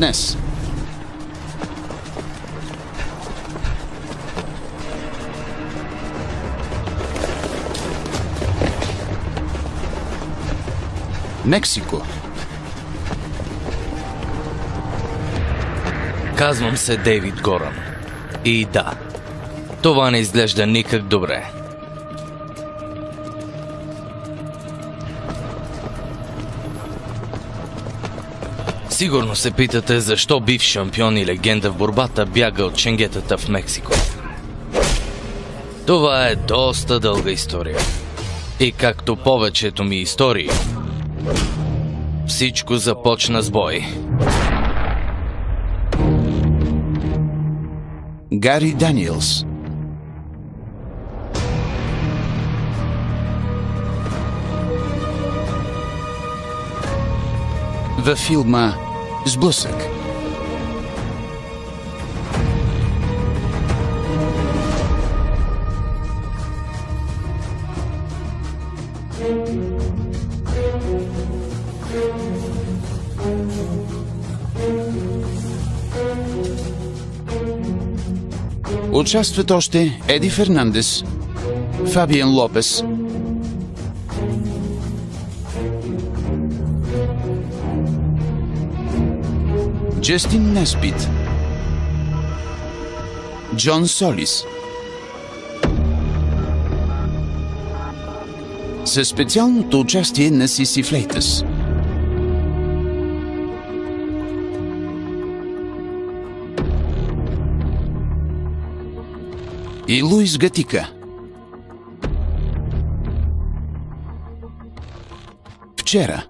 днес. Мексико. Казвам се Дейвид Горан. И да, това не изглежда никак добре. Сигурно се питате защо бив шампион и легенда в борбата бяга от ченгетата в Мексико. Това е доста дълга история. И както повечето ми истории, всичко започна с бой. Гари Даниелс. Във филма "Сблъсък". Участват още Еди Фернандес, Фабиан Лопес, Джастин Неспит, Джон Солис. Със специалното участие на Сиси Флейтъс. И Луис Гатика. Вчера.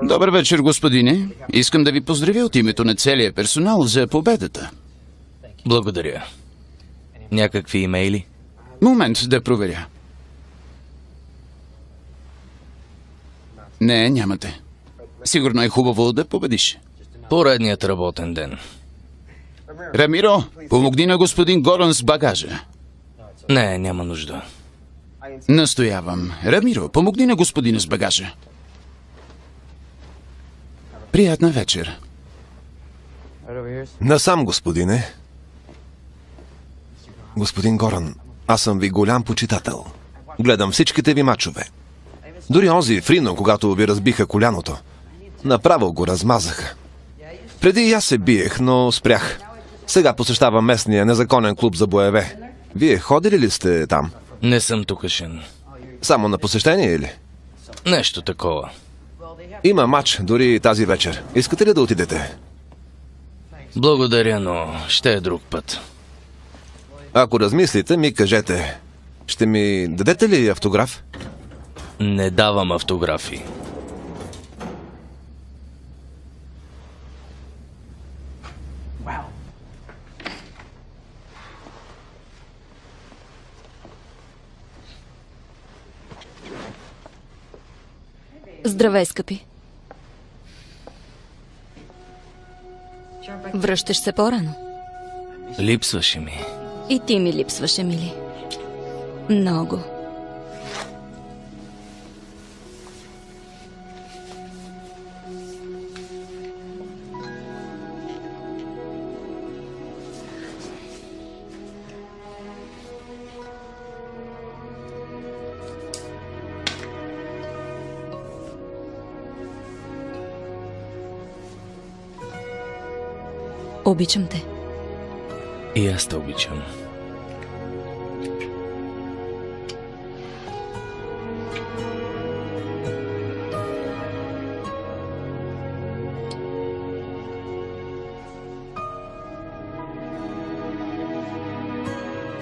Добър вечер, господине. Искам да ви поздравя от името на целия персонал за победата. Благодаря. Някакви имейли? Момент да проверя. Не, нямате. Сигурно е хубаво да победиш. Поредният работен ден. Рамиро, помогни на господин Горан с багажа. Не, няма нужда. Настоявам. Рамиро, помогни на господина с багажа. Приятна вечер. Насам, господине. Господин Горан, аз съм ви голям почитател. Гледам всичките ви мачове. Дори онзи в Рино, когато ви разбиха коляното. Направо го размазаха. Преди и аз се биех, но спрях. Сега посещавам местния незаконен клуб за боеве. Вие ходили ли сте там? Не съм тукашен. Само на посещение или? Нещо такова. Има матч дори тази вечер. Искате ли да отидете? Благодаря, но ще е друг път. Ако размислите, ми кажете. Ще ми дадете ли автограф? Не давам автографи. Здравей, скъпи. Връщаш се по-рано. Липсваше ми. И ти ми липсваш, Емили. Много. Обичам те. И аз те обичам.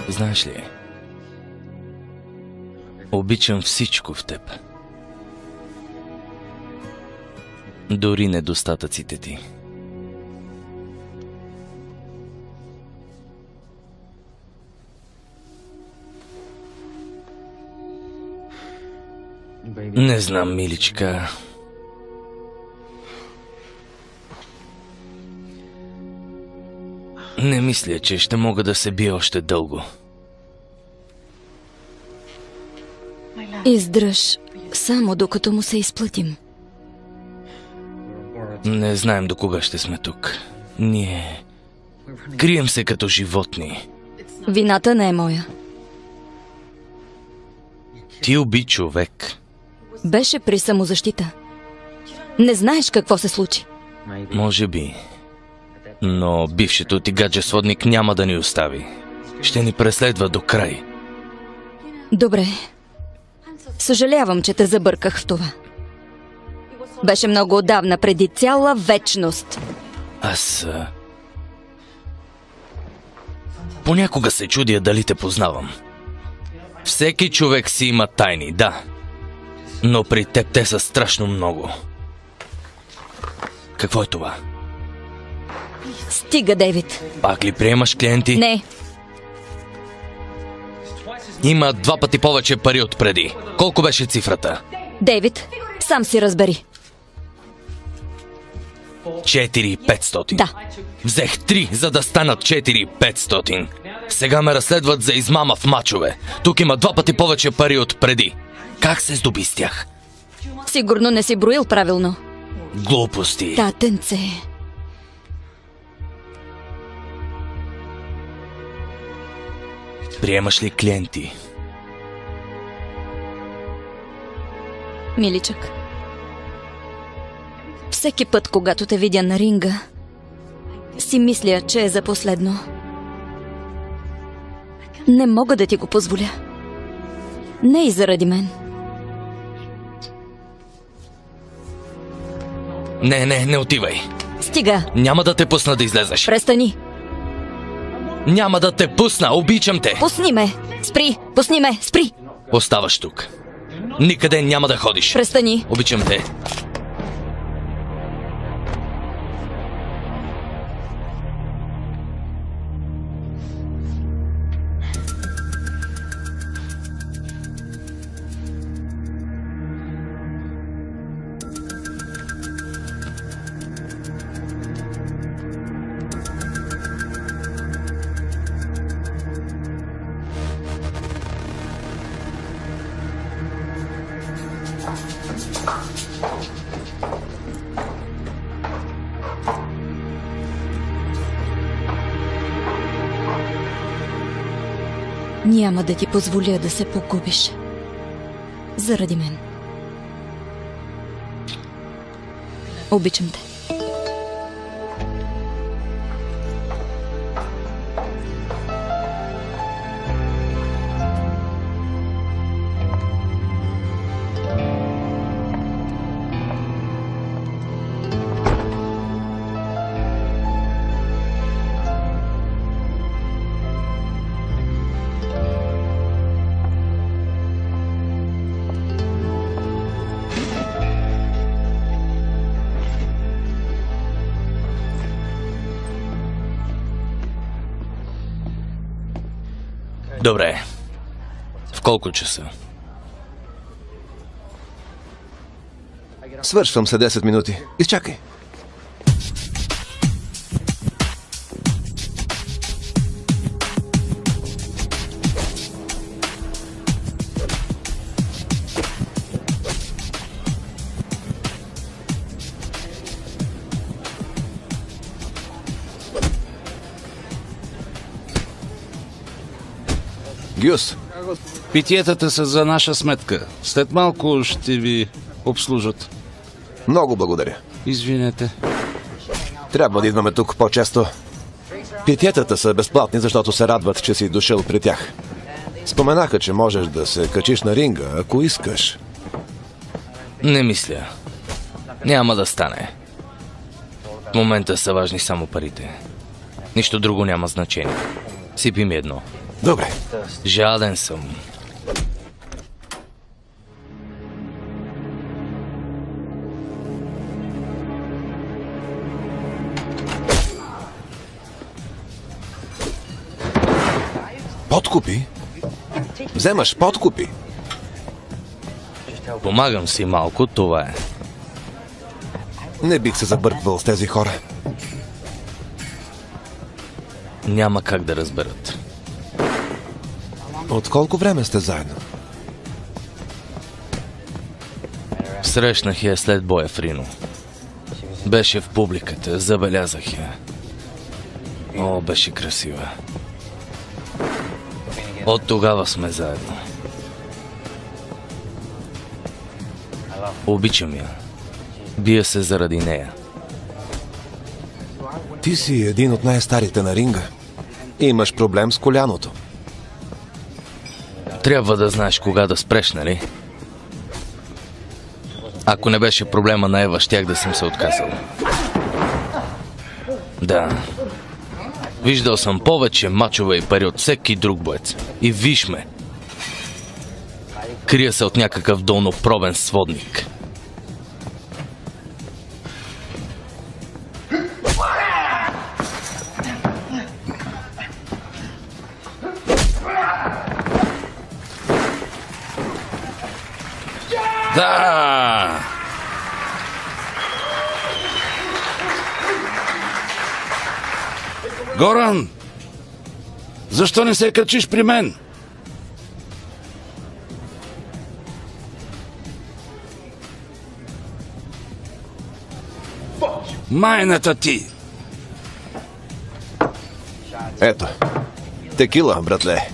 Знаеш ли, обичам всичко в теб. Дори недостатъците ти. Не знам, миличка. Не мисля, че ще мога да се бия още дълго. Издръж, само докато му се изплатим. Не знаем до кога ще сме тук. Ние крием се като животни. Вината не е моя. Ти уби човек. Беше при самозащита. Не знаеш какво се случи. Може би. Но бившето ти гадже сводник няма да ни остави. Ще ни преследва до край. Добре. Съжалявам, че те забърках в това. Беше много отдавна, преди цяла вечност. Аз... Понякога се чудя дали те познавам. Всеки човек си има тайни, да. Но при теб те са страшно много. Какво е това? Стига, Дейвид. Пак ли приемаш клиенти? Не. Има 2 пъти повече пари от преди. Колко беше цифрата? Дейвид, сам си разбери. 4500. Да. Взех 3, за да станат 4500. Сега ме разследват за измама в мачове. Тук има 2 пъти повече пари от преди. Как се здоби с тях? Сигурно не си броил правилно. Глупости. Татенце. Приемаш ли клиенти? Миличък. Всеки път, когато те видя на ринга, си мисля, че е за последно. Не мога да ти го позволя. Не и заради мен. Не отивай. Стига. Няма да те пусна да излезеш. Престани. Няма да те пусна, обичам те. Пусни ме. Спри. Пусни ме. Спри. Оставаш тук. Никъде няма да ходиш. Престани. Обичам те. Няма да ти позволя да се погубиш. Заради мен. Обичам те. Добре. В колко часа? Свършвам се 10 минути. Изчакай. Гюс, Питиетата са за наша сметка. След малко ще ви обслужат. много благодаря. Извинете. Трябва да идваме тук по-често. Питиетата са безплатни, защото се радват, че си дошъл при тях. Споменаха, че можеш да се качиш на ринга, ако искаш. Не мисля. Няма да стане. В момента са важни само парите. Нищо друго няма значение. Сипи ми едно. Добре. Жаден съм. Подкупи? Вземаш подкупи? Помагам си малко, това е. Не бих се забърквал с тези хора. Няма как да разберат. От колко време сте заедно? Срещнах я след боя в Рино. Беше в публиката, забелязах я. О, беше красива. От тогава сме заедно. Обичам я. Бия се заради нея. Ти си един от най-старите на ринга. Имаш проблем с коляното. Трябва да знаеш кога да спреш, нали? Ако не беше проблема на Ева, щях да съм се отказал. Да. Виждал съм повече мачове и пари от всеки друг боец. И виж ме. Крия се от някакъв долнопробен сводник. Да! Горан! Защо не се качиш при мен? Майната ти! Ето. Текила, братле.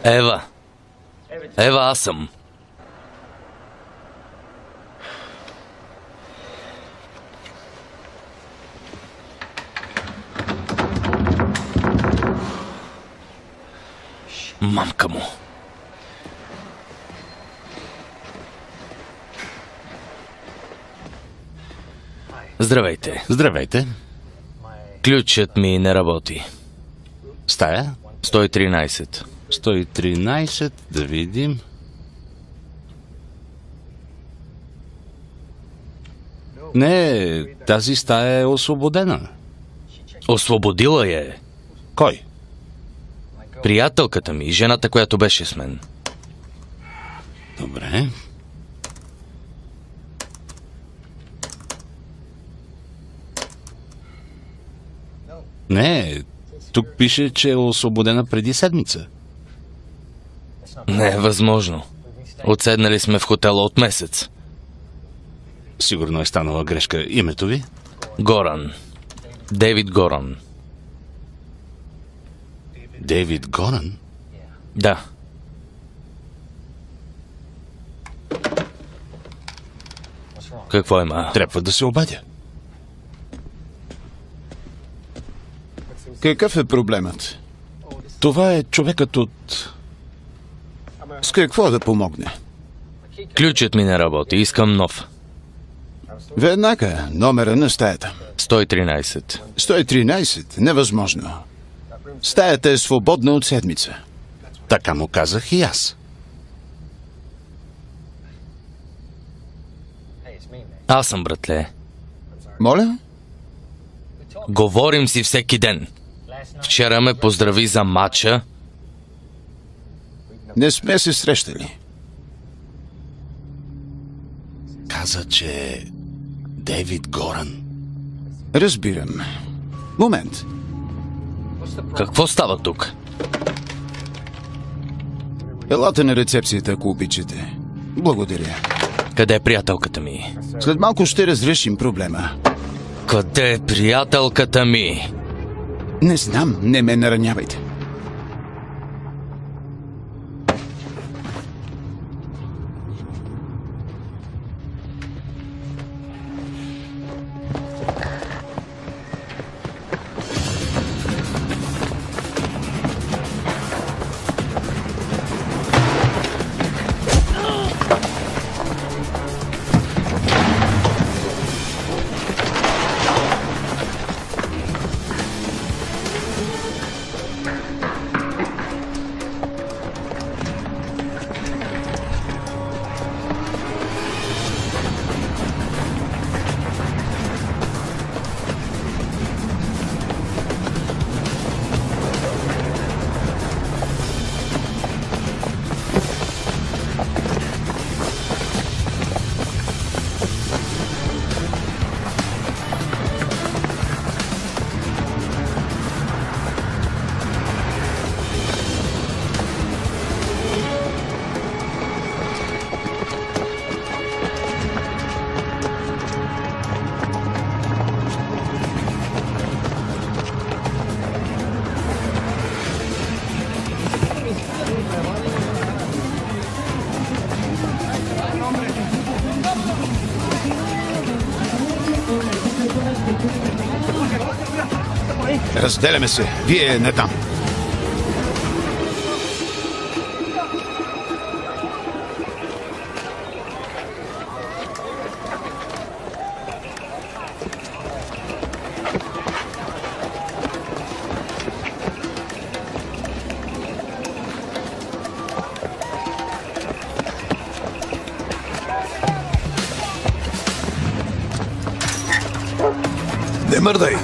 Ева. Ева, аз съм. Мамка му. Здравейте. Здравейте. Ключът ми не работи. Стая? 113. 113, да видим. Не, тази стая е освободена. Освободила я е. Кой? Приятелката ми, жената, която беше с мен. Добре. Не, тук пише, че е освободена преди седмица. Не е възможно. Отседнали сме в хотела от месец. Сигурно е станала грешка. Името ви? Горан. Дейвид Горан. Дейвид Горан? Да. Какво има? Трябва да се обадя. Какъв е проблемът? Това е човекът от... С какво да помогне? Ключът ми не работи. Искам нов. Веднага номера на стаята. 113. 113. Невъзможно. Стаята е свободна от седмица. Така му казах и аз. Аз съм, братле. Моля? Говорим си всеки ден. Вчера ме поздрави за матча. Не сме се срещали. Каза, че е Дейвид Горан. Разбирам. Момент. Какво става тук? Елате на рецепцията, ако обичате. Благодаря. Къде е приятелката ми? След малко ще разрешим проблема. Къде е приятелката ми? Не знам, не ме наранявайте. Разделяме се. Вие не там. Не мърдай!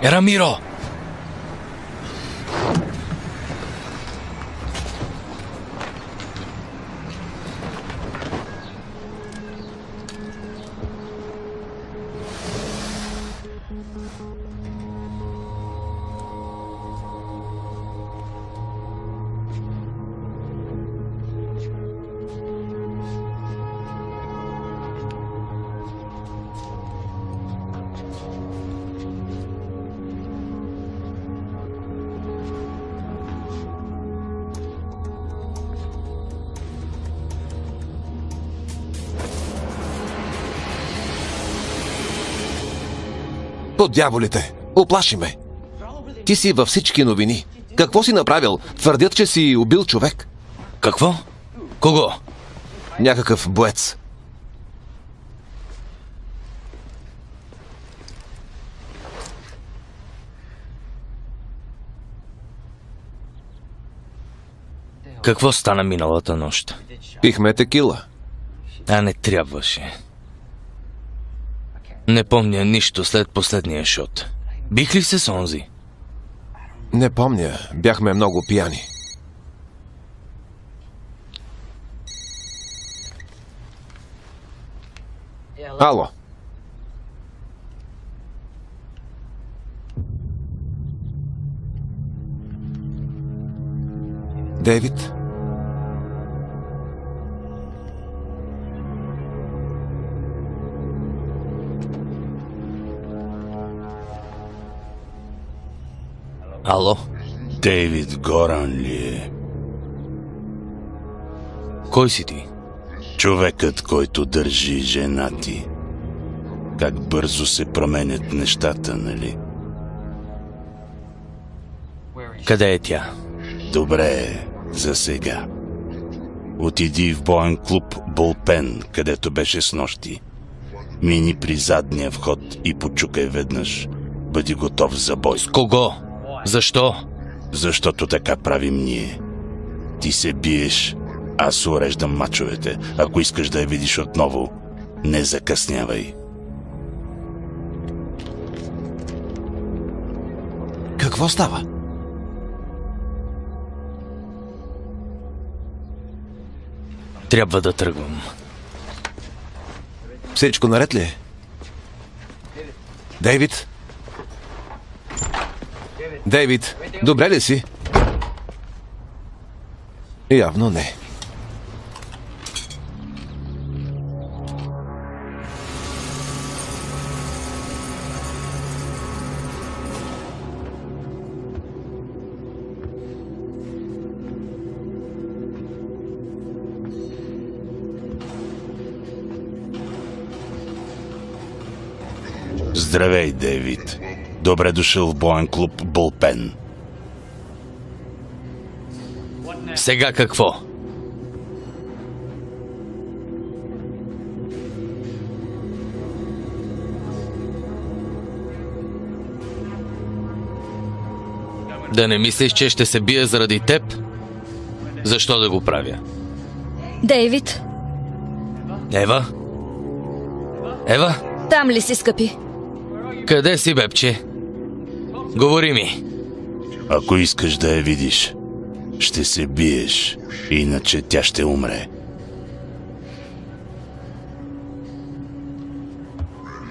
Рамиро! По дяволите! Оплаши ме! Ти си във всички новини. Какво си направил? Твърдят, че си убил човек. Какво? Кого? Някакъв боец. Какво стана миналата нощ? Пихме текила. А не трябваше. Не помня нищо след последния шот. Бих ли се с онзи? Не помня. Бяхме много пияни. Ало. Дейвид? Ало? Дейвид Горан ли е? Кой си ти? Човекът, който държи жена ти. Как бързо се променят нещата, нали? Къде е тя? Добре, за сега. Отиди в боен клуб Булпен, където беше снощи. Мини при задния вход и почукай веднъж. Бъди готов за бой. С кого? Защо? Защото така правим ние. Ти се биеш, аз уреждам мачовете. Ако искаш да я видиш отново, не закъснявай. Какво става? Трябва да тръгвам. Всичко наред ли е? Дейвид? Дейвид, добре ли си? Явно не. Здравей, Дейвид. Добре дошъл в боен клуб Булпен. Сега какво? Да не мислиш, че ще се бия заради теб? Защо да го правя? Дейвид, Ева? Ева? там ли си, скъпи? Къде си, бебче? Говори ми. Ако искаш да я видиш, ще се биеш, иначе тя ще умре.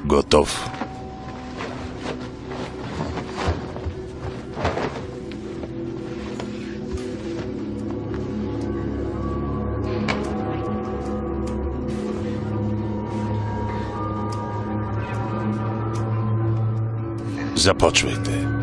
Готов. Започвайте.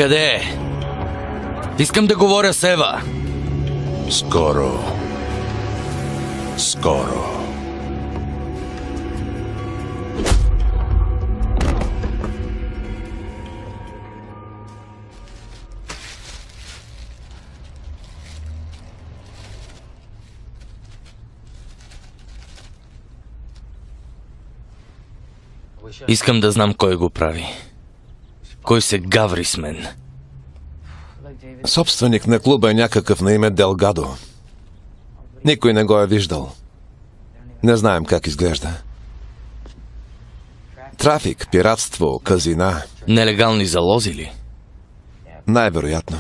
Къде е? Искам да говоря с Ева. Скоро. Скоро. Искам да знам кой го прави. Кой се гаври с мен? Собственик на клуба е някакъв на име Делгадо. Никой не го е виждал. Не знаем как изглежда. Трафик, пиратство, казина. Нелегални залози ли? Най-вероятно.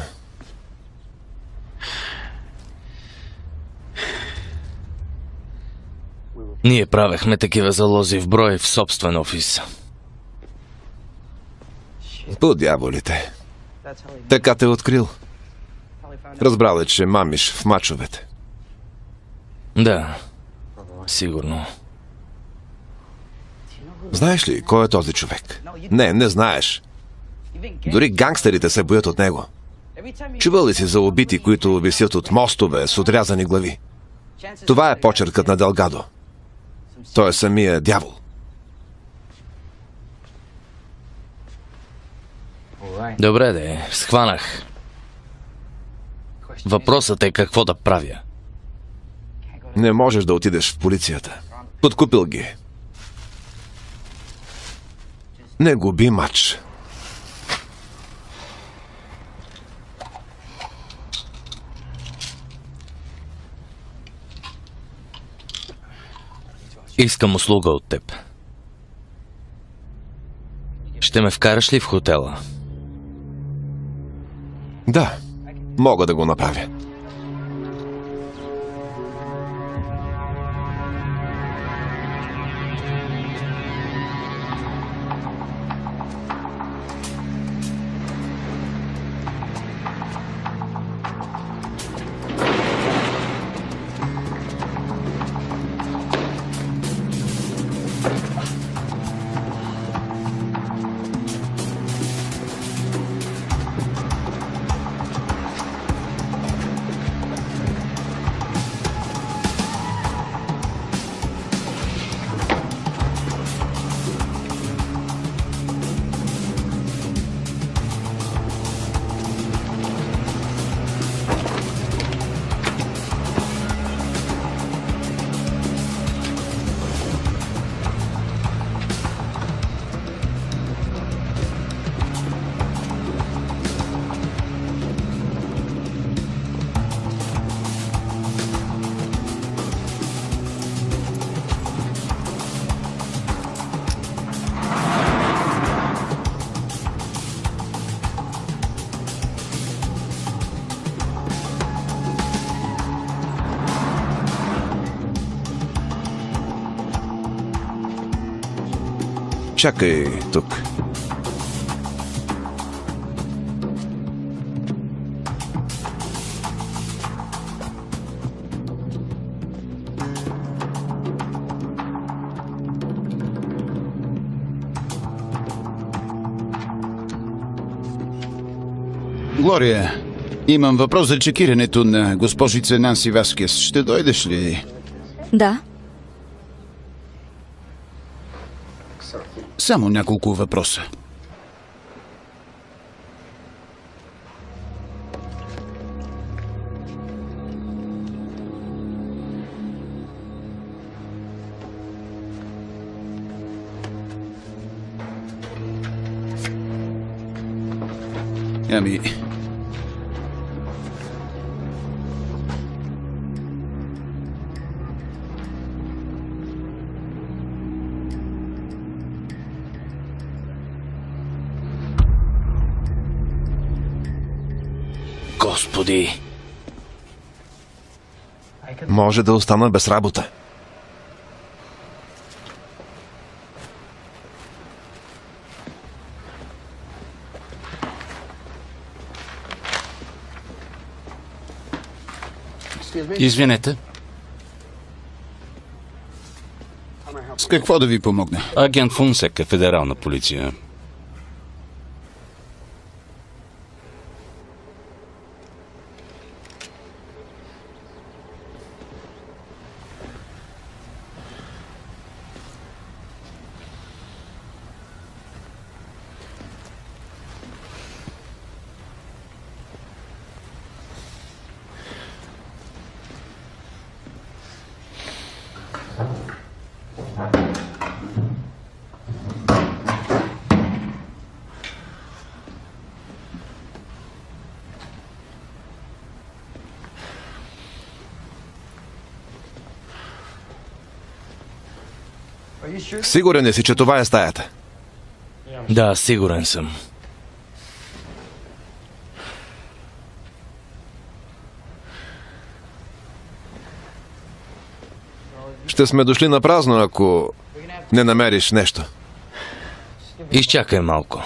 Ние правехме такива залози в брой в собствен офис. По дяволите. Така те открил. Разбрал е, че мамиш в мачовете. Да, сигурно. Знаеш ли кой е този човек? Не знаеш. Дори гангстерите се боят от него. Чувал ли си за убити, които висят от мостове с отрязани глави? Това е почеркът на Делгадо. Той е самия дявол. Добре де, схванах. Въпросът е какво да правя. Не можеш да отидеш в полицията. Подкупил ги. Не губи мач. Искам услуга от теб. Ще ме вкараш ли в хотела? Да, мога да го направя. Чакай тук. Глория, имам въпрос за чекирането на госпожица Нанси Васкес. Ще дойдеш ли? Да. Само няколко въпроса. Ами... Господи! Може да остана без работа. Извинете. С какво да ви помогна? Агент Фунсека, федерална полиция. Сигурен ли си, че това е стаята? Да, сигурен съм. Ще сме дошли на празно, ако не намериш нещо. Изчакай малко.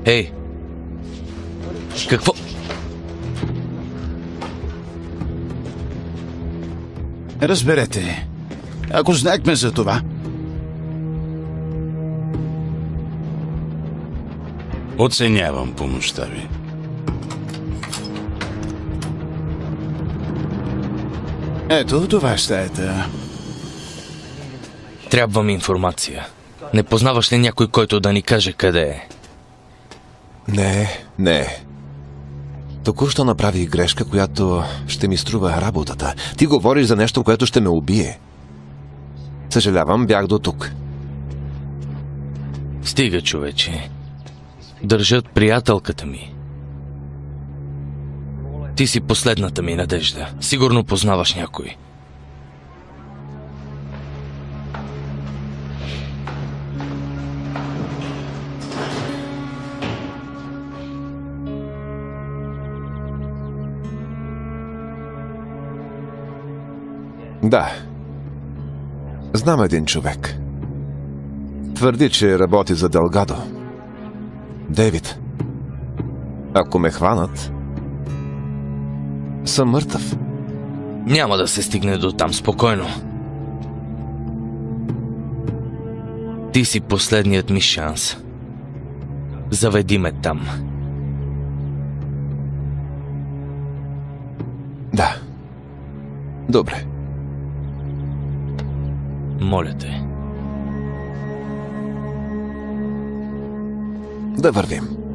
Ей! Какво? Разберете, ако знаехме за това, Оценявам помощта ви. ето това е стаята. Трябва ми информация. Не познаваш ли някой, който да ни каже къде е? Не. Току-що направих грешка, която ще ми струва работата. Ти говориш за нещо, което ще ме убие. Съжалявам, бях до тук. Стига, човече. Държат приятелката ми. Ти си последната ми надежда. Сигурно познаваш някой. Да. Знам един човек. Твърди, че работи за Делгадо. Дейвид. Ако ме хванат, съм мъртъв. Няма да се стигне до там, спокойно. Ти си последният ми шанс. Заведи ме там. Да. Добре. Моля те. Да вървим.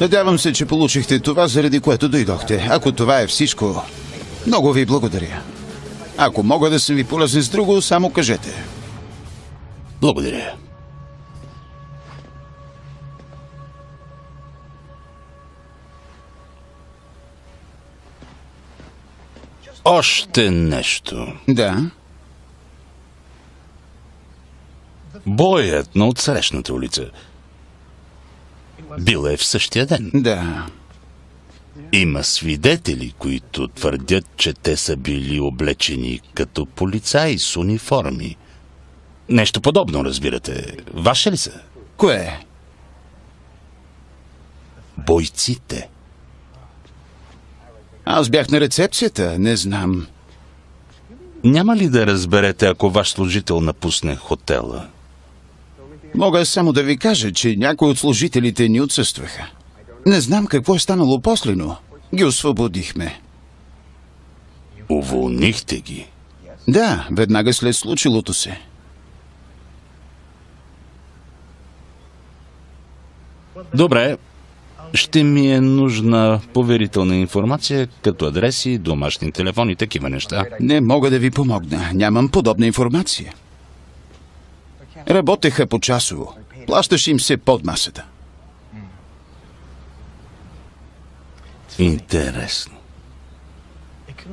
Надявам се, че получихте това, заради което дойдохте. Ако това е всичко, много ви благодаря. Ако мога да съм ви полезен с друго, само кажете. Благодаря. Още нещо. Да? Боят на отсрещната улица. Бил е в същия ден. Да. Има свидетели, които твърдят, че те са били облечени като полицаи с униформи. Нещо подобно, разбирате. Ваше ли са? Кое? Бойците. Аз бях на рецепцията, не знам. Няма ли да разберете, ако ваш служител напусне хотела? Мога само да ви кажа, че някои от служителите ни отсъстваха. Не знам какво е станало после, но ги освободихме. Уволнихте ги. Да, веднага след случилото се. Добре. Ще ми е нужна поверителна информация, като адреси, домашни телефони, такива неща. Не мога да ви помогна. Нямам подобна информация. Работеха почасово. Плащаш им се под масата. Интересно.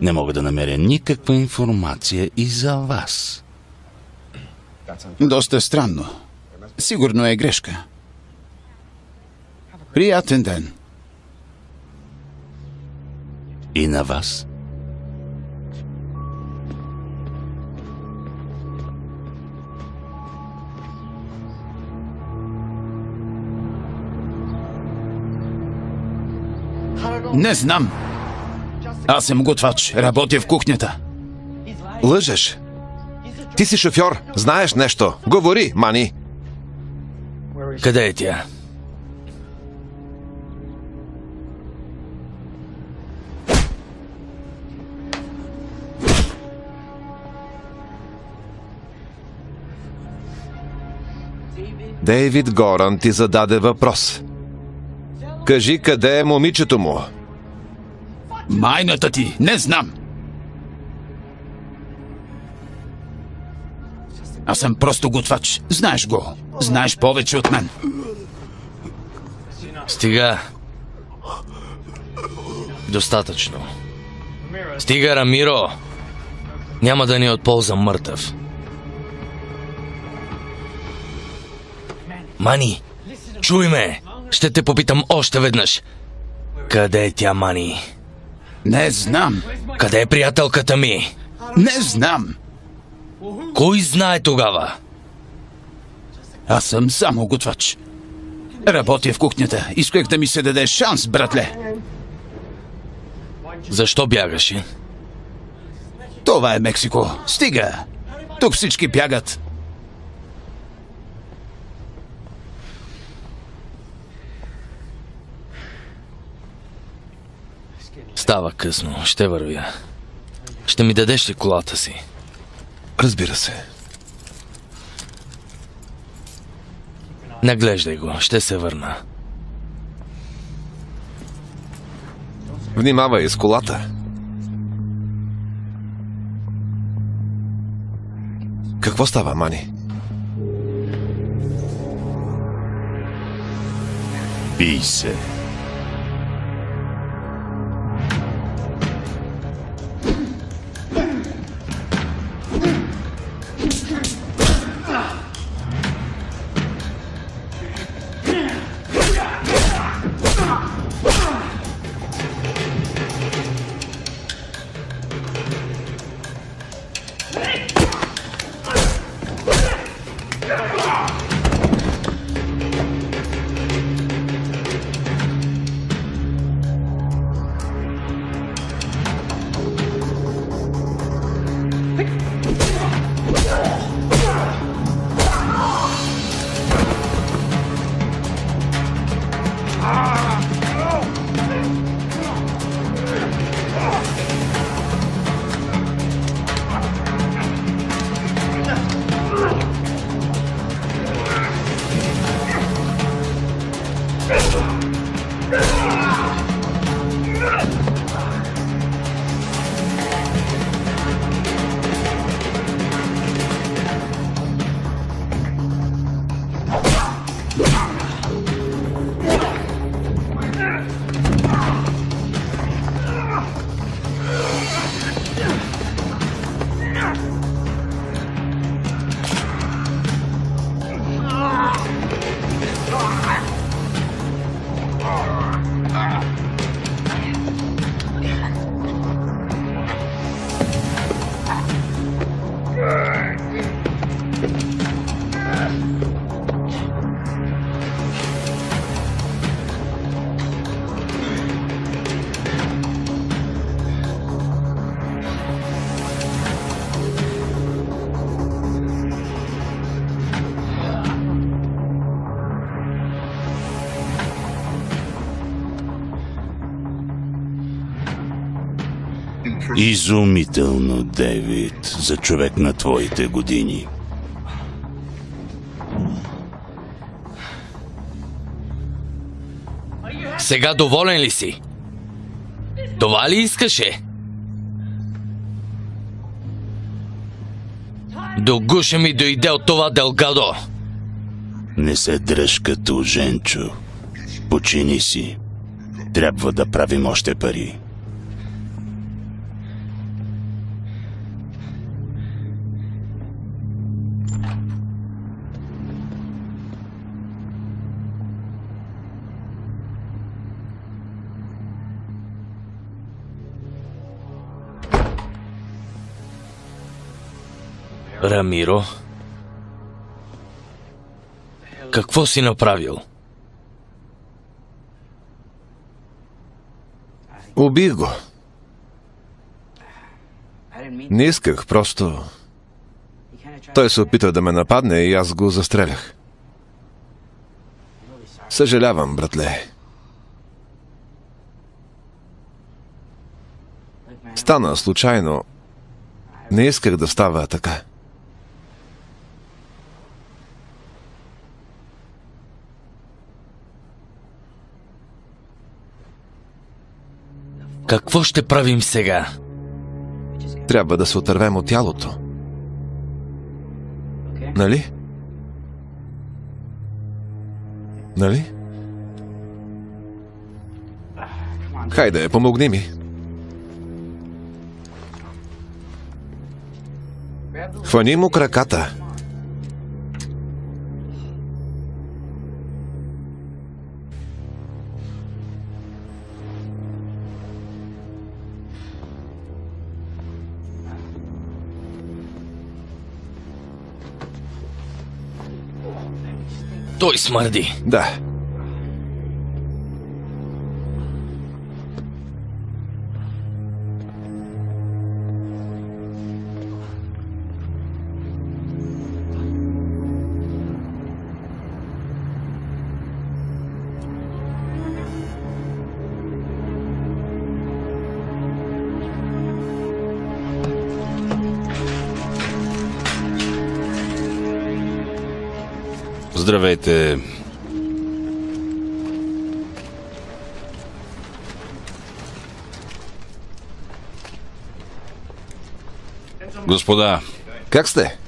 Не мога да намеря никаква информация и за вас. Доста странно. Сигурно е грешка. Приятен ден. И на вас. Не знам. Аз съм готвач. Работя в кухнята. Лъжеш. Ти си шофьор. Знаеш нещо. Говори, Мани. Къде е тя? Дейвид Горан ти зададе въпрос. Кажи, къде е момичето му? Майната ти. Не знам. Аз съм просто готвач. Знаеш го. Знаеш повече от мен. Стига. Достатъчно. Стига, Рамиро. Няма да ни е от полза мъртъв. Мани, чуй ме! Ще те попитам още веднъж. Къде е тя, Мани? Не знам. Къде е приятелката ми? Не знам. Кой знае тогава? Аз съм само готвач. Работя в кухнята. Исках да ми се даде шанс, братле. Защо бягаше? Това е Мексико. Стига. Тук всички бягат. Става късно. Ще вървя. Ще ми дадеш ли колата си? Разбира се. Наглеждай го. Ще се върна. Внимавай с колата. Какво става, Мани? Бий се. Изумително, Дейвид, за човек на твоите години. Сега доволен ли си? Това ли искаше? До гуша ми дойде от това Делгадо. Не се дръж като Женчо. Почини си. Трябва да правим още пари. Рамиро? Какво си направил? Убих го. Не исках, просто... Той се опита да ме нападне и аз го застрелях. Съжалявам, братле. Стана случайно. Не исках да става така. Какво ще правим сега? Трябва да се отървем от тялото. Нали? Нали? Хайде, помогни ми. Хвани му краката. Той смърди. Да. Здравейте. Господа, Как сте?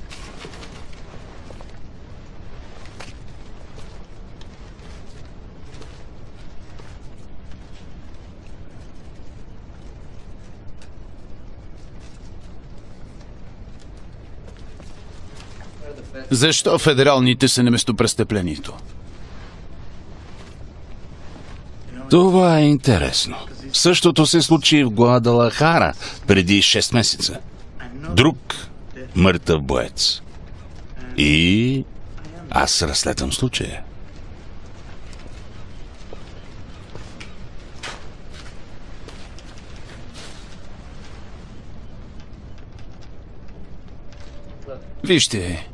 Защо федералните са на местопрестъплението? това е интересно. Същото се случи в Гуадалахара преди 6 месеца. Друг мъртъв боец. И аз разследвам случая. Вижте.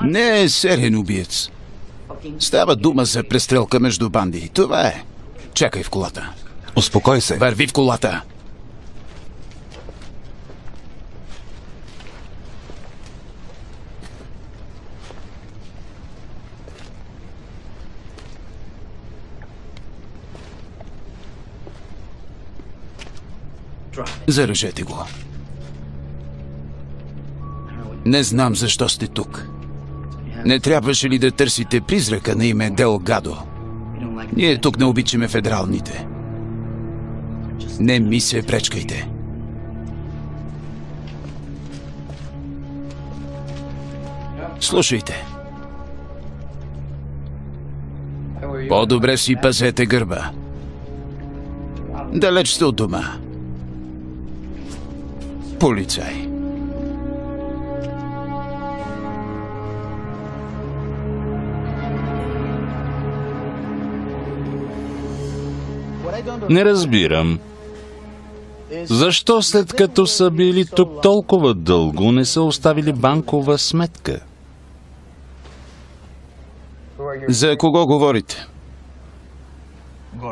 Не е сериен убиец. Става дума за престрелка между банди. Това е. Чакай в колата. Успокой се. Върви в колата. Зарежете го. Не знам защо сте тук. Не трябваше ли да търсите призрака на име Делгадо? Ние тук не обичаме федералните. Не ми се пречкайте. Слушайте. По-добре си пазете гърба. Далеч сте от дома. Полицай. Не разбирам. Защо след като са били тук толкова дълго, не са оставили банкова сметка? За кого говорите?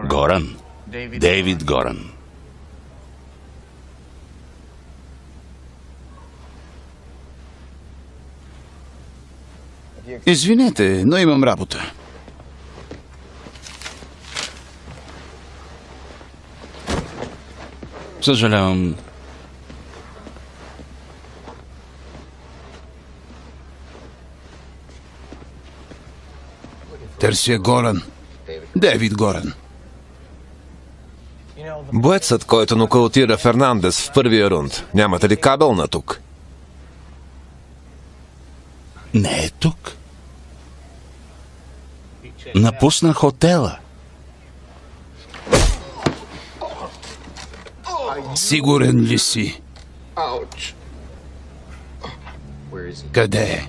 Горан. Дейвид Горан. Извинете, но имам работа. Съжалявам. Търся Горан. Дейвид Горан. Боецът, който нокаутира Фернандес в първия рунд. Нямате ли кабел на тук? Не е тук. Напусна хотела. Сигурен ли си? Къде е?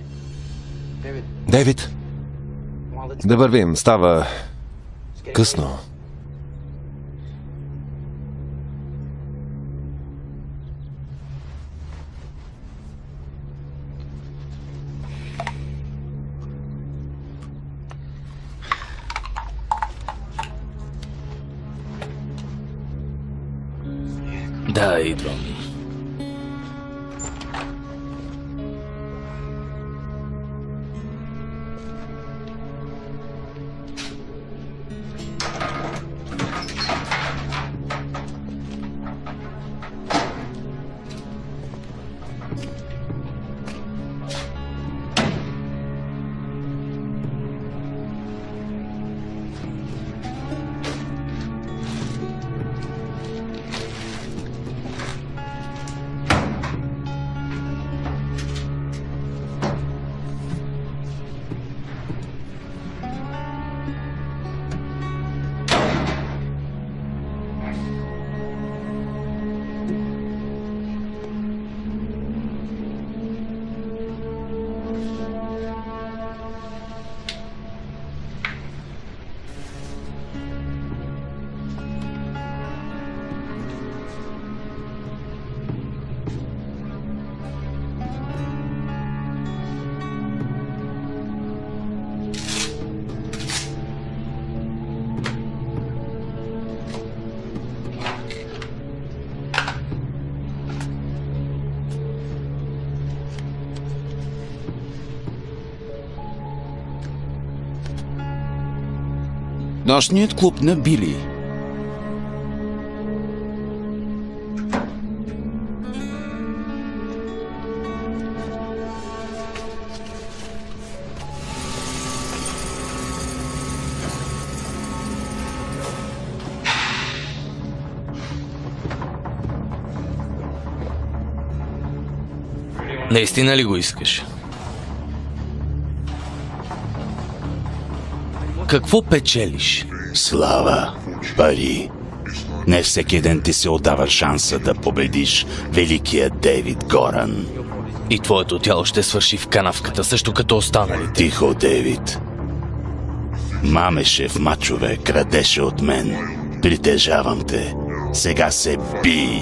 Дейвид, да вървим. Става късно. Да, идвам. Нощният клуб на Били. Наистина ли го искаш? Какво печелиш? Слава, пари. Не всеки ден ти се отдава шанса да победиш великия Дейвид Горан. И твоето тяло ще свърши в канавката, също като останалите. Тихо, Дейвид. Мамеше в мачове, крадеше от мен. Притежавам те. Сега се бий.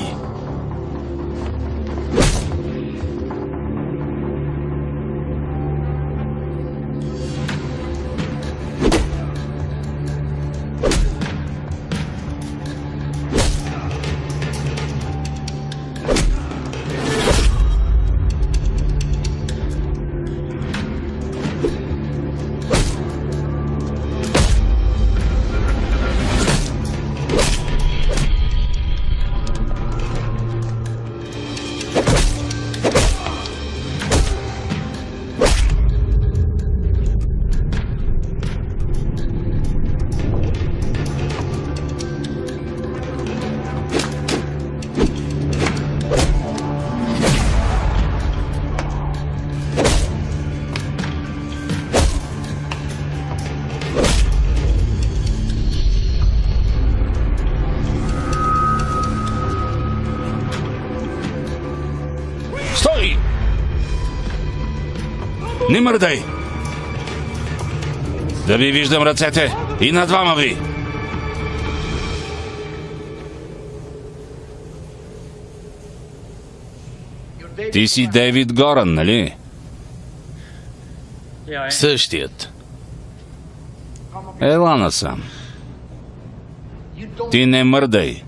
Стой! Не мърдай! Да ви виждам ръцете и на двама ви! Ти си Дейвид Горан, нали? Същият. Ела насам. Ти не мърдай.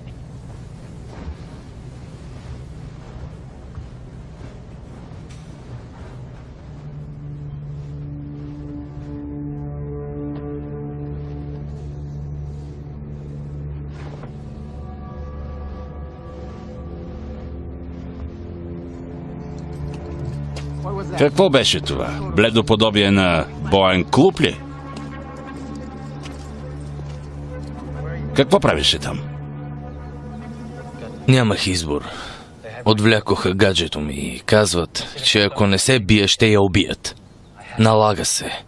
Какво беше това? Бледо подобие на боен клуб ли? Какво правеше там? Нямах избор. Отвлякоха гаджето ми и казват, че ако не се бие, ще я убият. Налага се.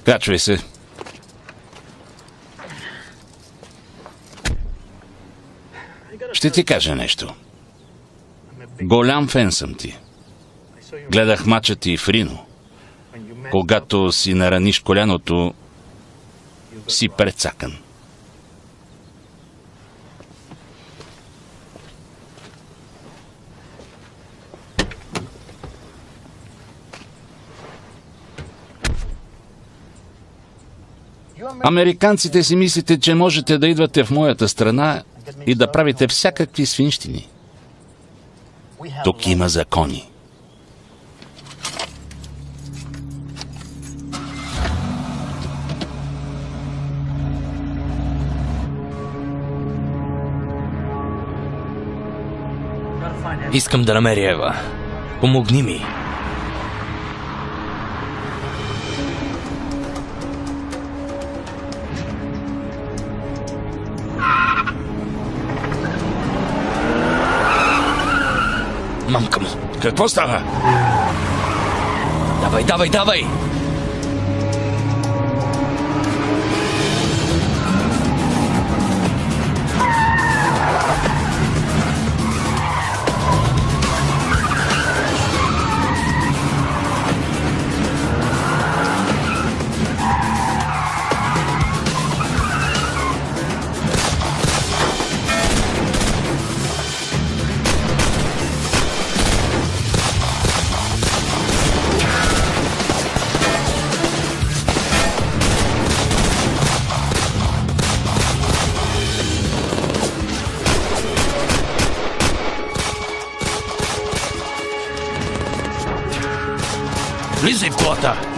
Качвай се. Ще ти кажа нещо. Голям фен съм ти. Гледах мача ти в Рино. Когато си нараниш коляното, си прецакан. Американците си мислите, че можете да идвате в моята страна и да правите всякакви свинщини. Тук има закони. Искам да намеря Ева. Помогни ми. Мамка му. Какво става? Давай, давай, давай! Влизай в колата!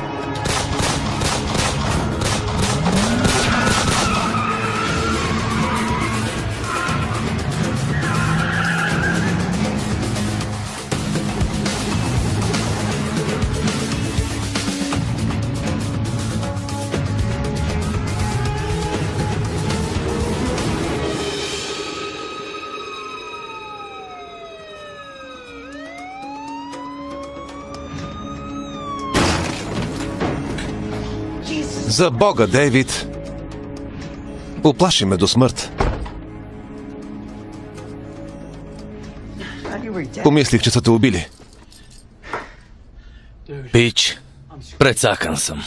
За Бога, Дейвид! Уплаши ме до смърт. Помислих, че са те убили. Пич, прецакан съм.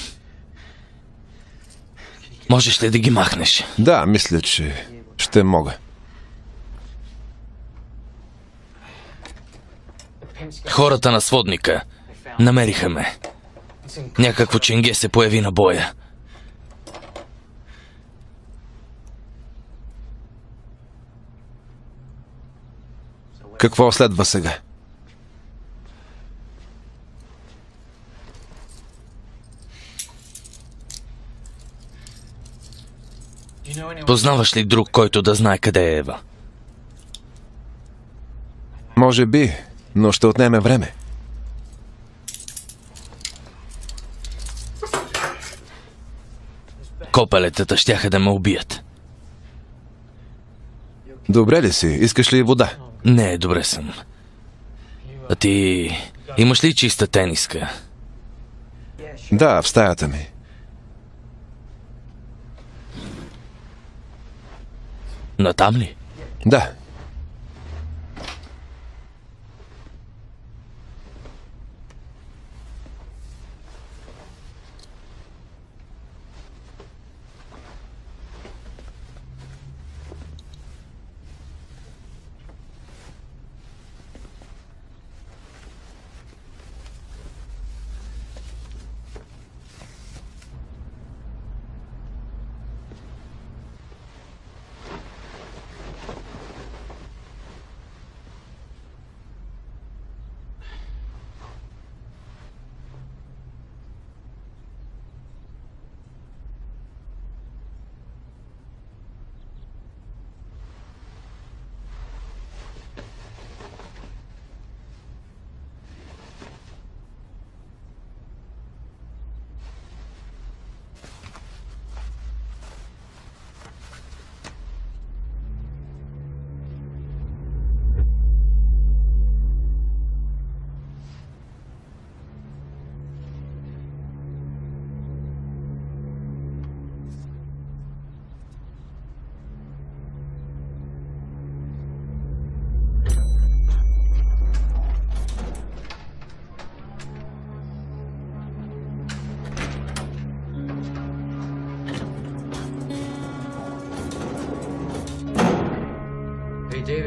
Можеш ли да ги махнеш? Да, мисля, че ще мога. Хората на сводника намериха ме. Някакво ченге се появи на боя. Какво следва сега? Познаваш ли друг, който да знае къде е Ева? Може би, но ще отнеме време. Копелетата щяха да ме убият. Добре ли си? Искаш ли вода? Не, добре съм. А ти имаш ли чиста тениска? Да, в стаята ми. Натам ли? Да.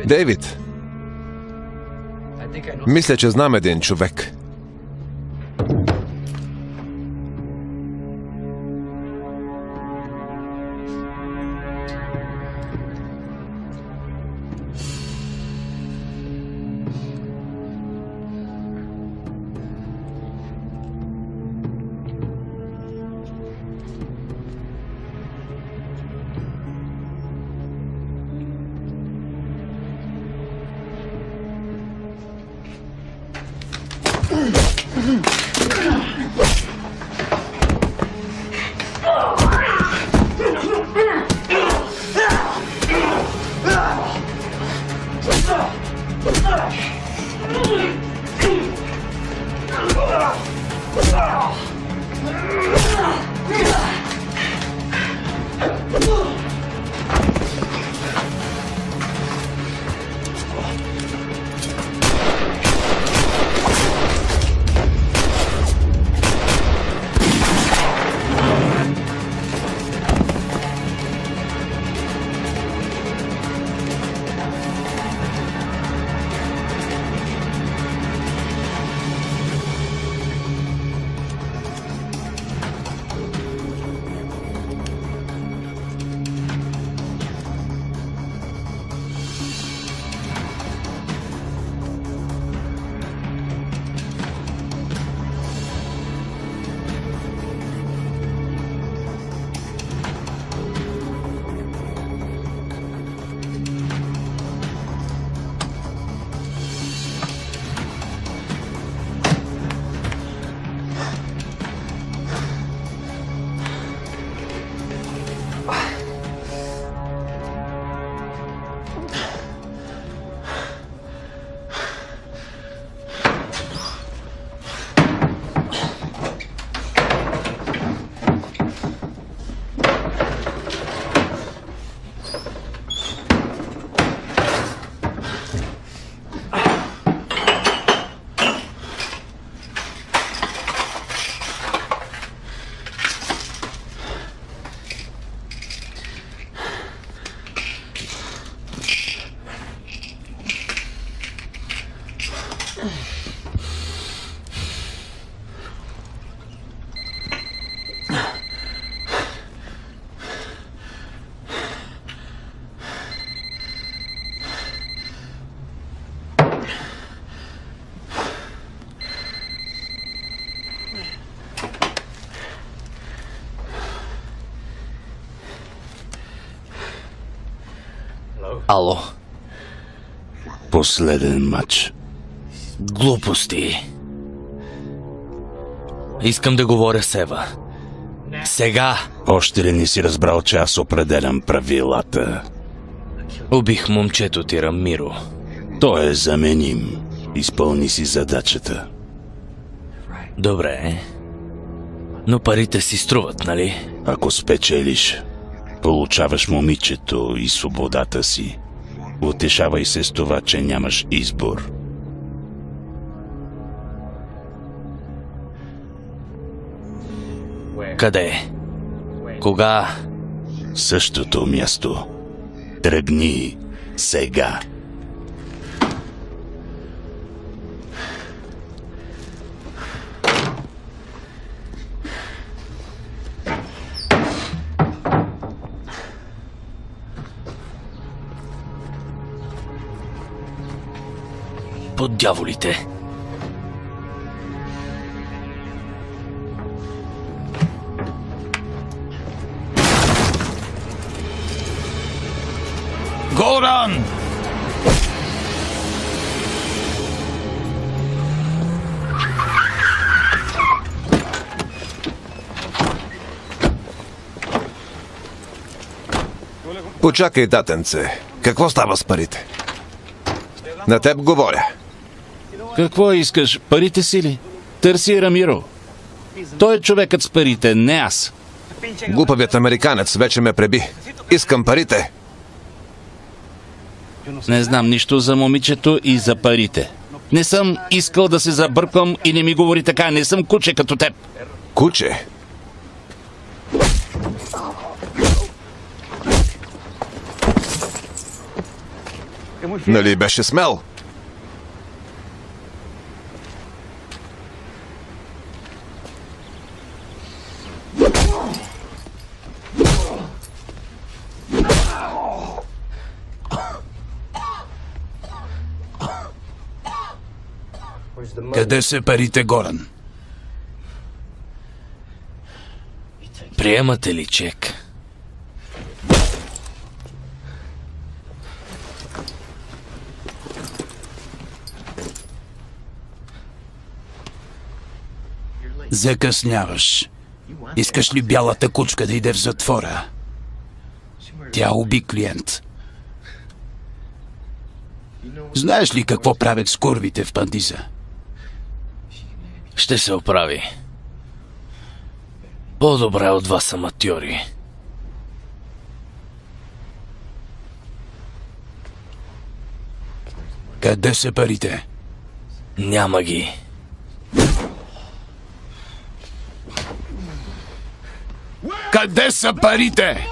Дейвид, мисля, че знам един човек. Ало. Последен матч. Глупости. Искам да говоря с Ева. Сега. Още ли не си разбрал, че аз определям правилата? Убих момчето ти, Рамиро. Той е заменим. Изпълни си задачата. Добре. Но парите си струват, нали? Ако спечелиш, получаваш момичето и свободата си. Утешавай се с това, че нямаш избор. Къде? Кога? Същото място. Тръгни сега. Под дяволите. Горан! Почакай, татенце. Какво става с парите? На теб говоря. Какво искаш? Парите си ли? Търси Рамиро. Той е човекът с парите, не аз. Глупавият американец вече ме преби. Искам парите. Не знам нищо за момичето и за парите. Не съм искал да се забърквам и не ми говори така. Не съм куче като теб. Куче? Нали беше смел? Къде са парите, Горан? Приемате ли чек? Закъсняваш. Искаш ли бялата кучка да иде в затвора? Тя уби клиент. Знаеш ли какво правят с курвите в Пандиза? Ще се оправи. По-добре от вас аматьори. Къде са парите? Няма ги. Къде са парите?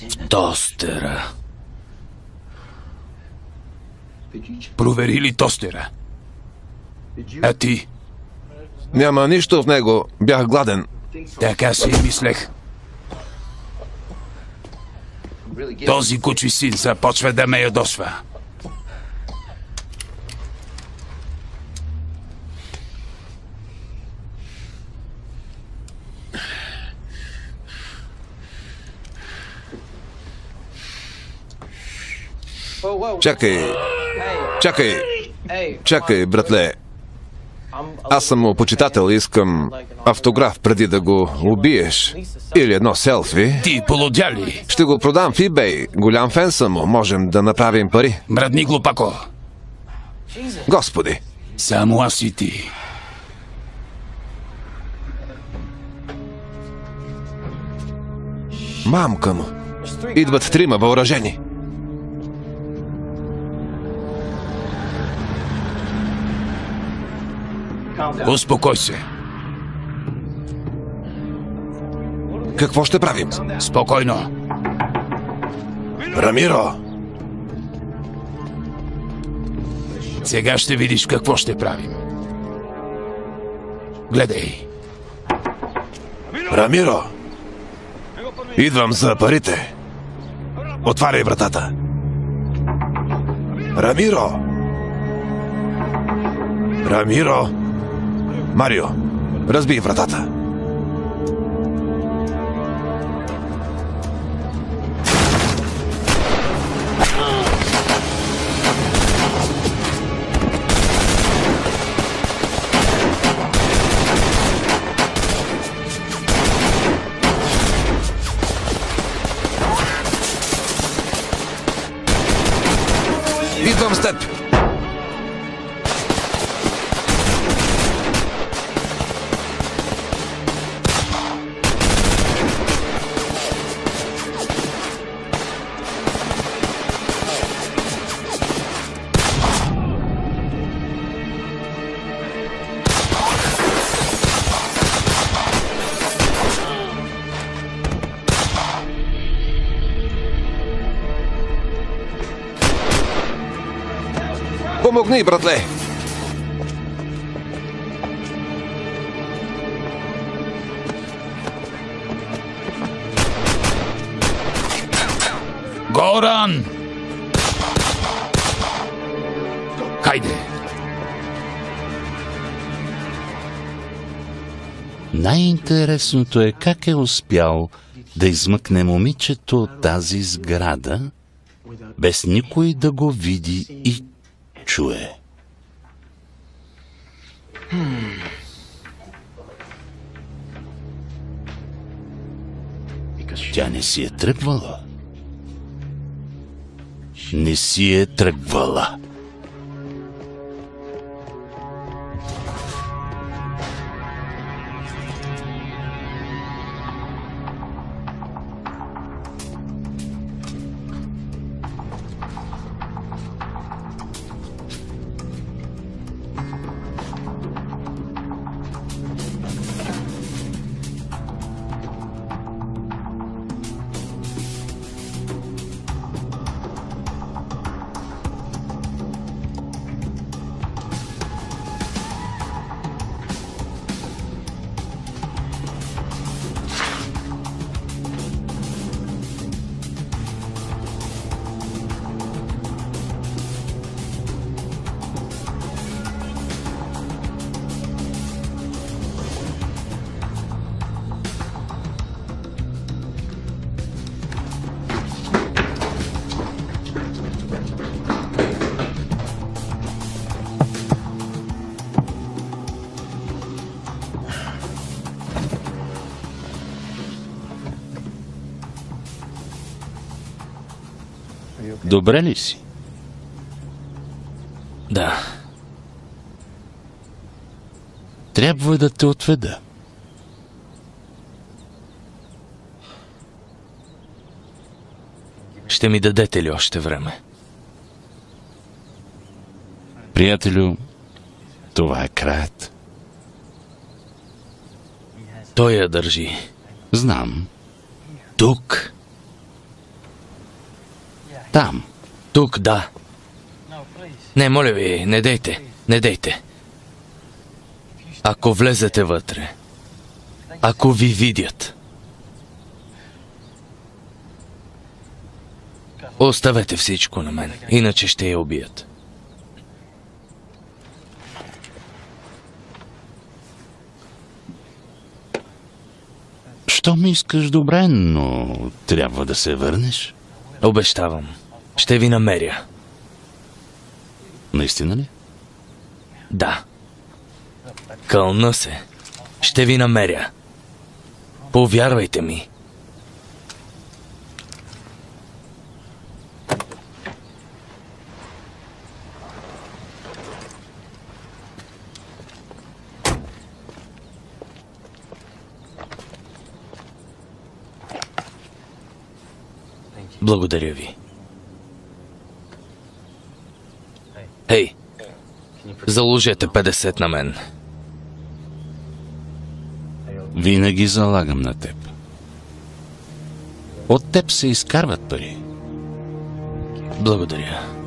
В тостера. Провери ли тостера? А ти? Няма нищо в него. Бях гладен. Така си и мислех. Този кучи син започва да ме ядосва. Чакай, братле. Аз съм му почитател и искам автограф преди да го убиеш. Или едно селфи. Ти полудя ли? Ще го продам в eBay. Голям фен съм му. Можем да направим пари. Мръдни глупако. Господи. Само аз и ти. Мамка му. Идват 3 въоръжени. Успокой се. Какво ще правим? Спокойно. Рамиро! Сега ще видиш какво ще правим. Гледай. Рамиро! Идвам за парите. Отваряй вратата. Рамиро! Рамиро! Марио, разбий вратата. Идвам с теб. Помогни, братле! Горан! Хайде! Най-интересното е как е успял да измъкне момичето от тази сграда, без никой да го види и чуе. Тя не си е тръгвала. Не си е тръгвала. Добре ли си? Да. Трябва да те отведа. Ще ми дадете ли още време? Приятелю, това е краят. Той я държи. Знам. Тук. Там. Тук, да. Не, моля ви, не дейте. Не дейте. Ако влезете вътре, ако ви видят, оставете всичко на мен, иначе ще я убият. Що ми искаш добре, но трябва да се върнеш? Обещавам. Ще ви намеря. Наистина ли? Да. Кълна се. Ще ви намеря. Повярвайте ми. Благодаря ви. Хей, заложете 50 на мен. Винаги залагам на теб. От теб се изкарват пари. Благодаря.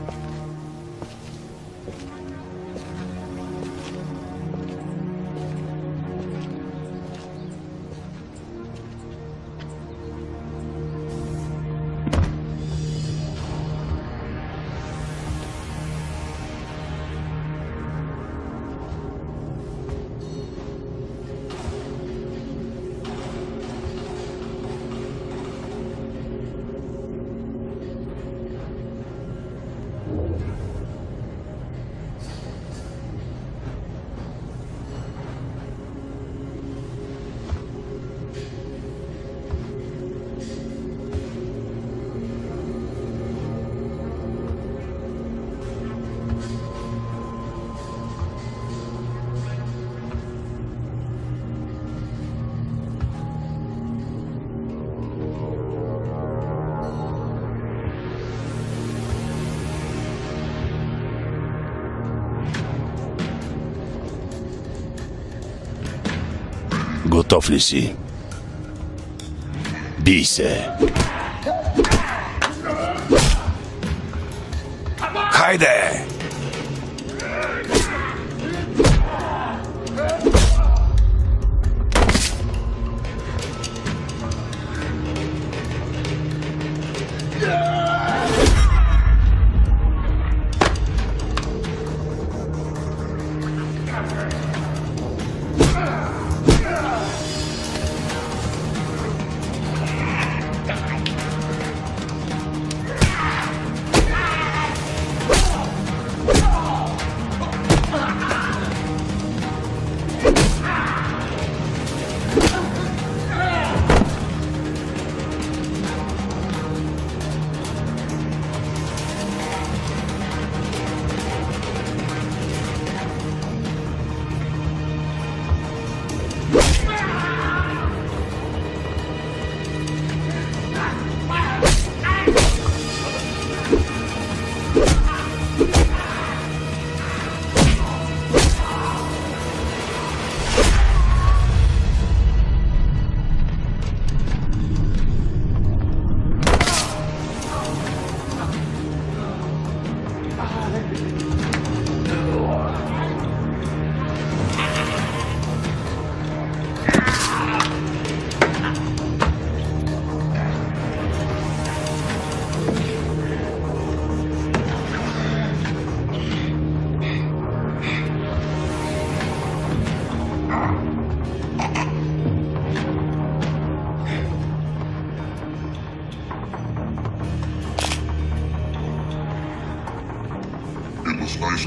Готов ли си? Бий се! Хайде!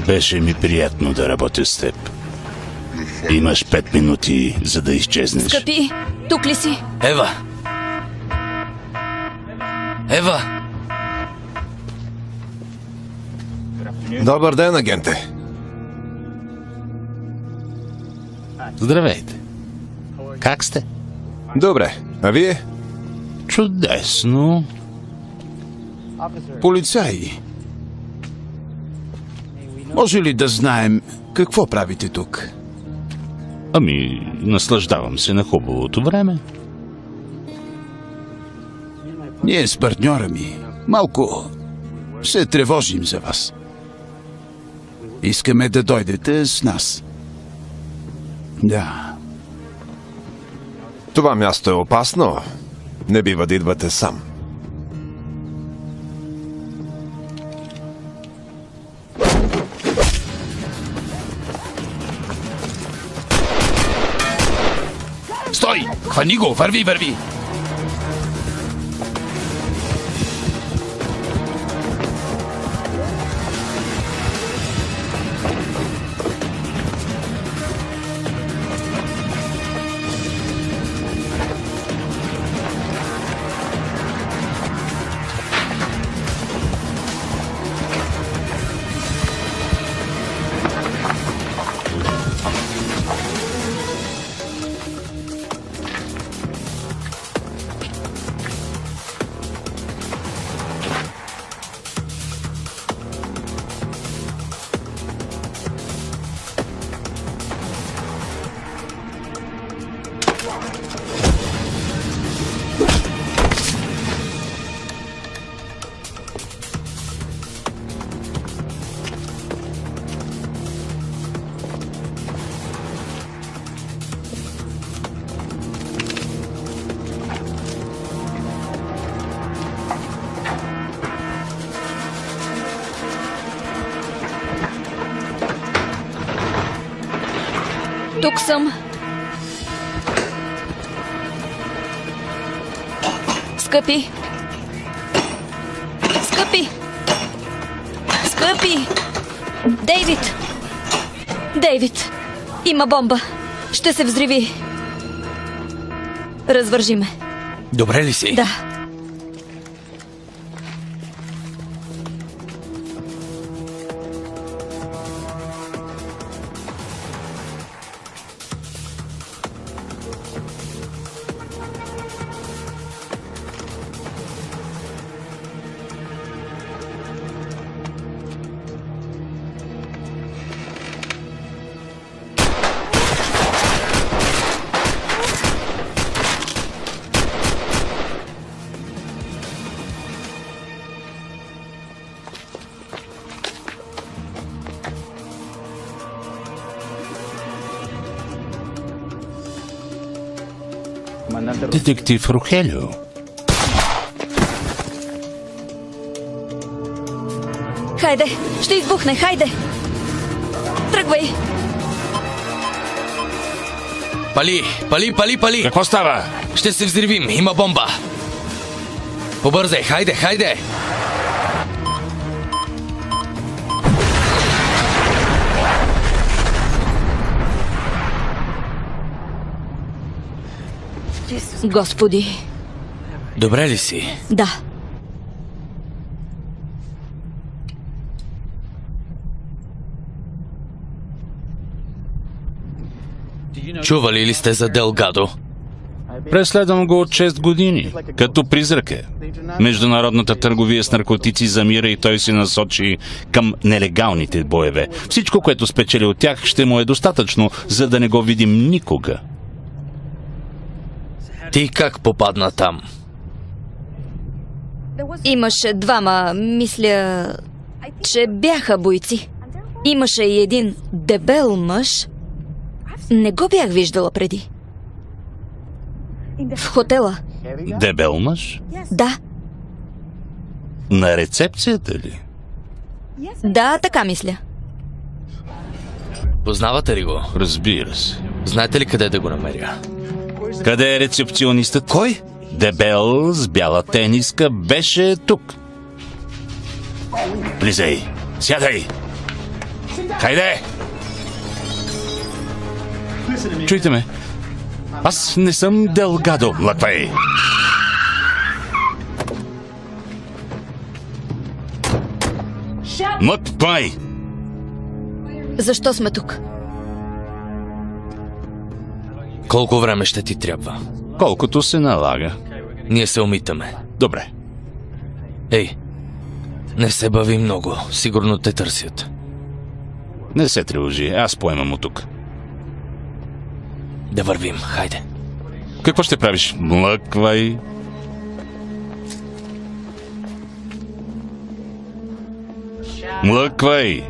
Беше ми приятно да работя с теб. Имаш 5 минути, за да изчезнеш. Скъпи, тук ли си? Ева! Ева! Добър ден, агенте. Здравейте. Как сте? Добре, а вие? Чудесно. Полицаи. Може ли да знаем какво правите тук? Ами, наслаждавам се на хубавото време. Ние с партньора ми малко се тревожим за вас. Искаме да дойдете с нас. Да. Това място е опасно. Не бива да идвате сам. Стой! Хвани го! Върви, върви! Тук съм. Скъпи! Скъпи! Скъпи! Дейвид! Дейвид! Има бомба! Ще се взриви! Развържи ме. Добре ли си? Да. Детектив Рухелио. Хайде! Ще избухне! Хайде! Тръгвай! Пали! Пали, пали, пали! Какво става? Ще се взривим! Има бомба! Побързай! Хайде, хайде! Господи! Добре ли си? Да. Чували ли сте за Делгадо? Преследвам го от 6 години. Като призрак е. Международната търговия с наркотици замира и той се насочи към нелегалните боеве. Всичко, което спечели от тях, ще му е достатъчно, за да не го видим никога. Ти как попадна там? Имаше двама, мисля, че бяха бойци. Имаше и един дебел мъж. Не го бях виждала преди. В хотела. Дебел мъж? Да, На рецепцията ли? да, така мисля. Познавате ли го? Разбира се. Знаете ли къде да го намеря? Къде е рецепционистът? Кой? Дебел с бяла тениска беше тук. Влизай! Сядай! Хайде! Чуйте ме. Аз не съм Делгадо, млъквай! Мъквай! Защо сме тук? Колко време ще ти трябва? Колкото се налага. Ние се умитаме. Добре. Ей, не се бави много. Сигурно те търсят. Не се тревожи, аз поемам от тук. Да вървим, хайде. Какво ще правиш? Млъквай! Млъквай!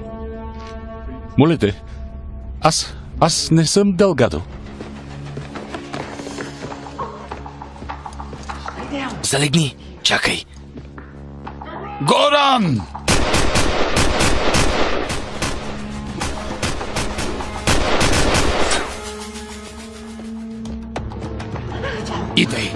Моля те, аз не съм Делгадо. Залегни, чакай. Горан! Идей.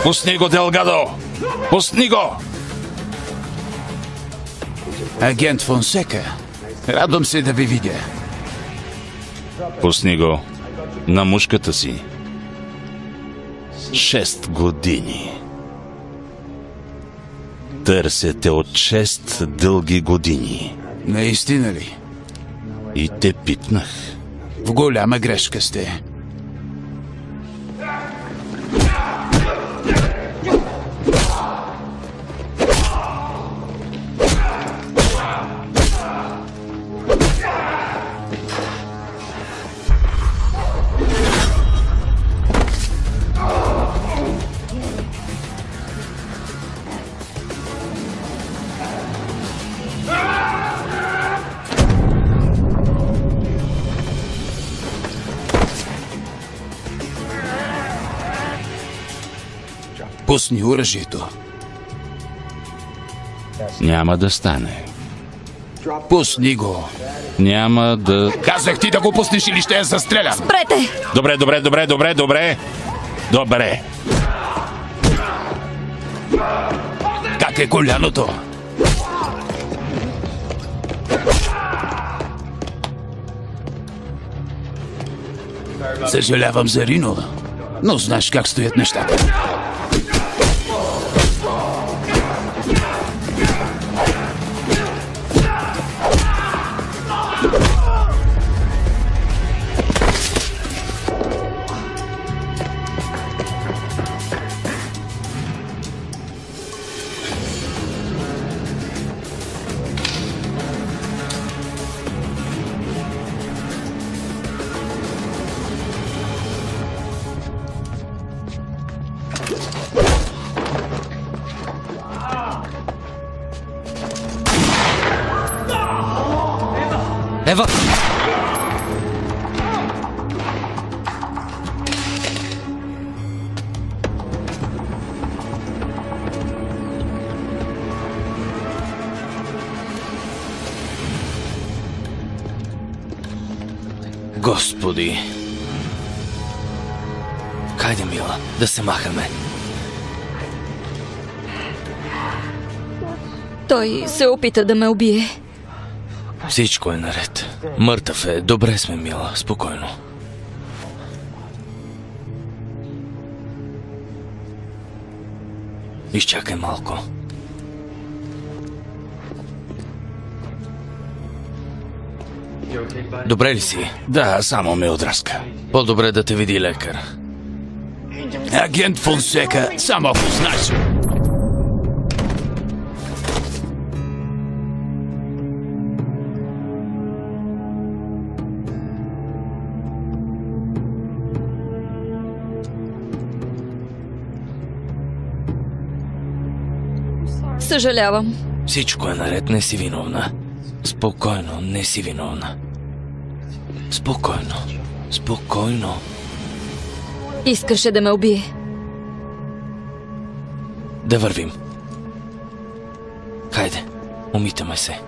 Пусни го, Делгадо! Пусни го! Агент Фонсека, радвам се да ви видя. Пусни го на мушката си. 6 години. Търся те от 6 дълги години. Наистина ли? И те пипнах. В голяма грешка сте. Пусни оръжието. Няма да стане. Пусни го. Няма да... Казах ти да го пуснеш или ще я застрелям. Спрете! Добре. Как е коляното? Съжалявам за Рино, но знаеш как стоят нещата. Ева! Господи! Хайде, мила, да се махаме. Той се опита да ме убие. Всичко е наред. Мъртъв е. Добре сме, мила. Спокойно. Изчакай малко. Добре ли си? Да, само ме отраска. По-добре да те види лекар. Агент Фонсека, само ако знаеш. Съжалявам. Всичко е наред, не си виновна. Спокойно, не си виновна. Спокойно. Искаше да ме убие. Да вървим. Хайде, умитаме се.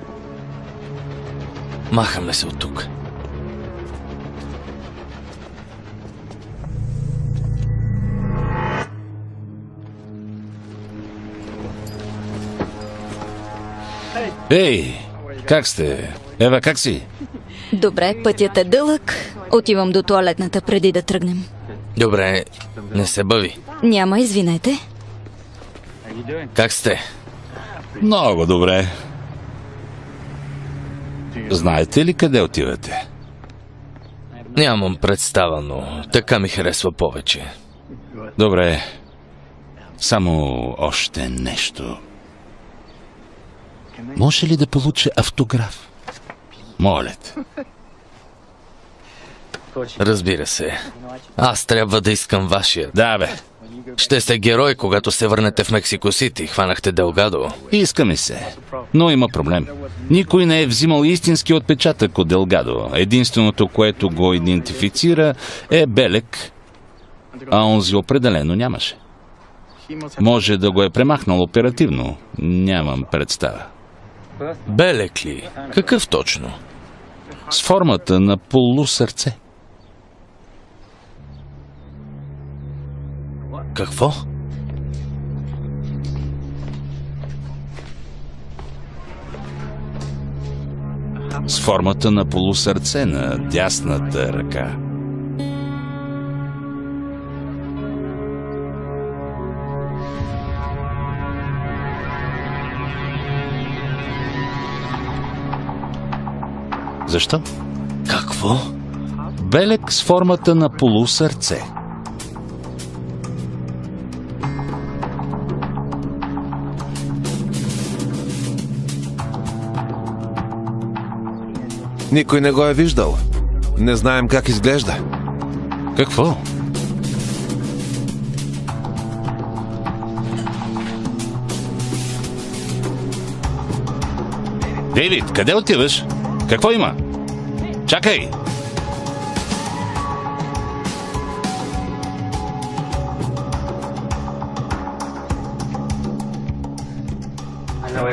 Махаме се от тук. Ей, как сте? Ева, как си? Добре, пътят е дълъг. Отивам до тоалетната преди да тръгнем. Добре, не се бъви. Няма, извинете. Как сте? Много добре. Знаете ли къде отивате? Нямам представа, но така ми харесва повече. Добре. Само още нещо. Може ли да получа автограф? Моля те. Разбира се. Аз трябва да искам вашия. Да, бе. Ще сте герой, когато се върнете в Мексико Сити. Хванахте Делгадо. Иска ми се. Но има проблем. Никой не е взимал истински отпечатък от Делгадо. Единственото, което го идентифицира, е белег, а онзи определено нямаше. Може да го е премахнал оперативно. Нямам представа. Белек ли? Какъв точно? С формата на полусърце. Какво? С формата на полусърце на дясната ръка. Защо? Какво? Белег с формата на полусърце. Никой не го е виждал. Не знаем как изглежда. Какво? Дейвид, къде отиваш? Какво има? Чакай!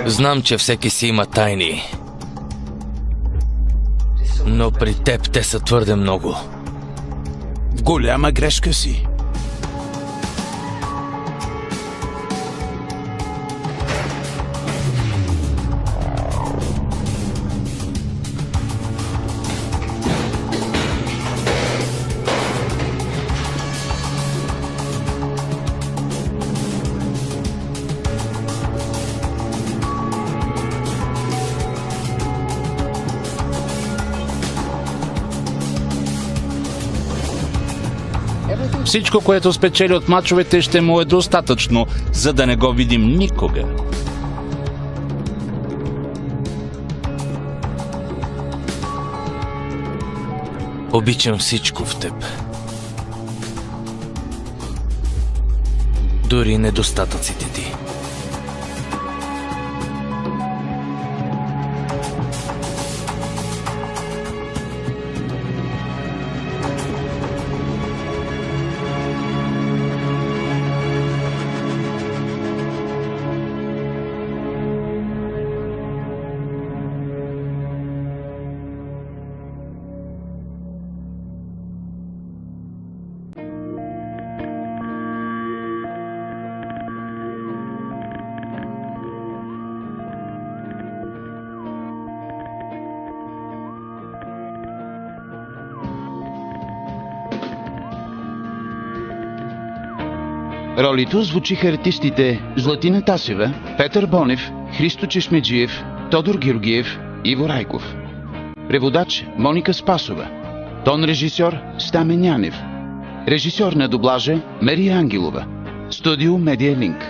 Знам, че всеки си има тайни. Но при теб те са твърде много. В голяма грешка си. Всичко, което спечели от мачовете, ще му е достатъчно, за да не го видим никога. Обичам всичко в теб. Дори недостатъците ти. Ролито звучиха артистите Златина Тасева, Петър Бонев, Христо Чешмеджиев, Тодор Георгиев, Иво Райков. Преводач Моника Спасова. Тон режисьор Стамен Янев. Режисьор на дублажа Мария Ангелова. Студио Медиа Линк.